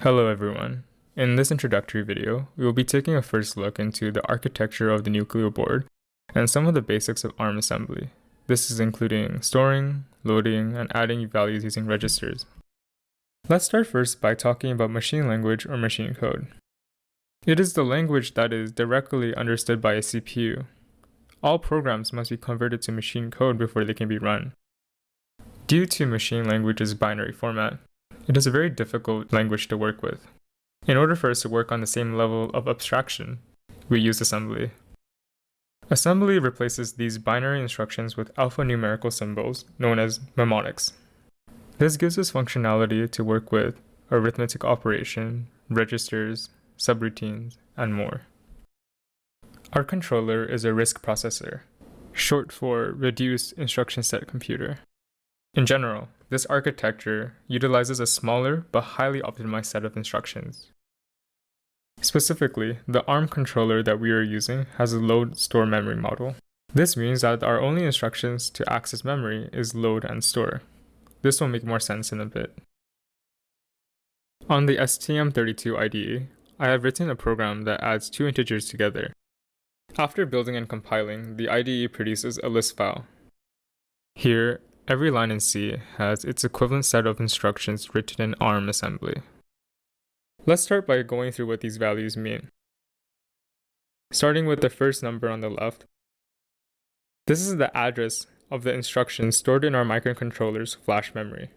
Hello everyone. In this introductory video, we will be taking a first look into the architecture of the Nucleo board and some of the basics of ARM assembly. This is including storing, loading, and adding values using registers. Let's start first by talking about machine language or machine code. It is the language that is directly understood by a CPU. All programs must be converted to machine code before they can be run. Due to machine language's binary format, it is a very difficult language to work with. In order for us to work on the same level of abstraction, we use assembly. Assembly replaces these binary instructions with alphanumerical symbols known as mnemonics. This gives us functionality to work with arithmetic operation, registers, subroutines, and more. Our controller is a RISC processor, short for Reduced Instruction Set Computer. In general, this architecture utilizes a smaller but highly optimized set of instructions. Specifically, the ARM controller that we are using has a load-store memory model. This means that our only instructions to access memory is load and store. This will make more sense in a bit. On the STM32 IDE, I have written a program that adds two integers together. After building and compiling, the IDE produces a list file. Here, every line in C has its equivalent set of instructions written in ARM assembly. Let's start by going through what these values mean. Starting with the first number on the left, this is the address of the instructions stored in our microcontroller's flash memory.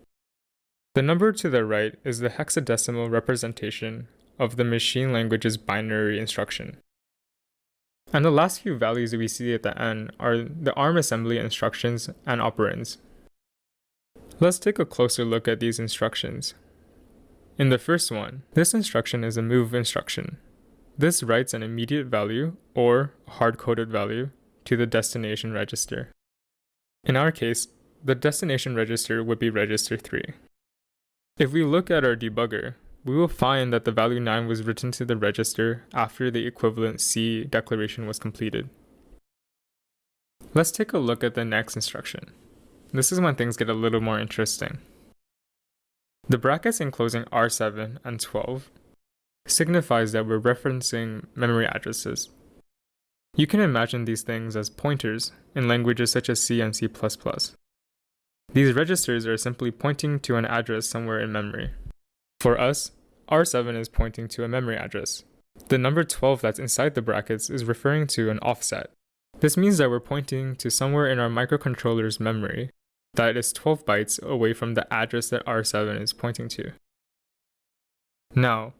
The number to the right is the hexadecimal representation of the machine language's binary instruction. And the last few values that we see at the end are the ARM assembly instructions and operands. Let's take a closer look at these instructions. In the first one, this instruction is a move instruction. This writes an immediate value, or hard-coded value, to the destination register. In our case, the destination register would be register 3. If we look at our debugger, we will find that the value 9 was written to the register after the equivalent C declaration was completed. Let's take a look at the next instruction. This is when things get a little more interesting. The brackets enclosing R7 and 12 signifies that we're referencing memory addresses. You can imagine these things as pointers in languages such as C and C++. These registers are simply pointing to an address somewhere in memory. For us, R7 is pointing to a memory address. The number 12 that's inside the brackets is referring to an offset. This means that we're pointing to somewhere in our microcontroller's memory that is 12 bytes away from the address that R7 is pointing to. Now,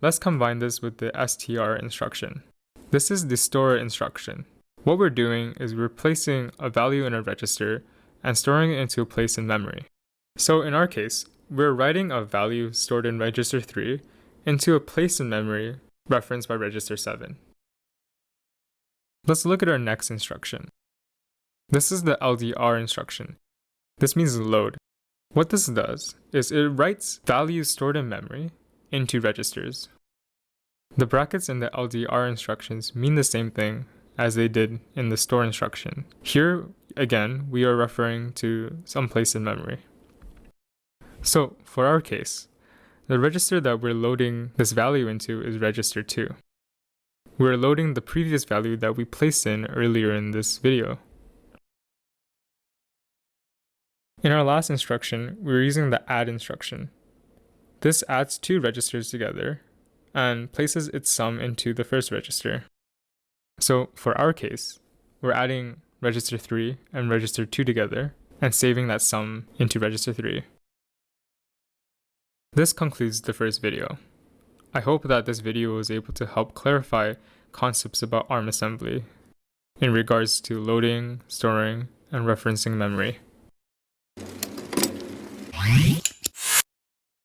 let's combine this with the STR instruction. This is the store instruction. What we're doing is we're placing a value in a register and storing it into a place in memory. So in our case, we're writing a value stored in register 3 into a place in memory referenced by register 7. Let's look at our next instruction. This is the LDR instruction. This means load. What this does is it writes values stored in memory into registers. The brackets in the LDR instructions mean the same thing as they did in the store instruction. Here, again, we are referring to some place in memory. So, for our case, the register that we're loading this value into is register 2. We're loading the previous value that we placed in earlier in this video. In our last instruction, we're using the add instruction. This adds two registers together and places its sum into the first register. So for our case, we're adding register 3 and register 2 together and saving that sum into register 3. This concludes the first video. I hope that this video was able to help clarify concepts about ARM assembly in regards to loading, storing, and referencing memory.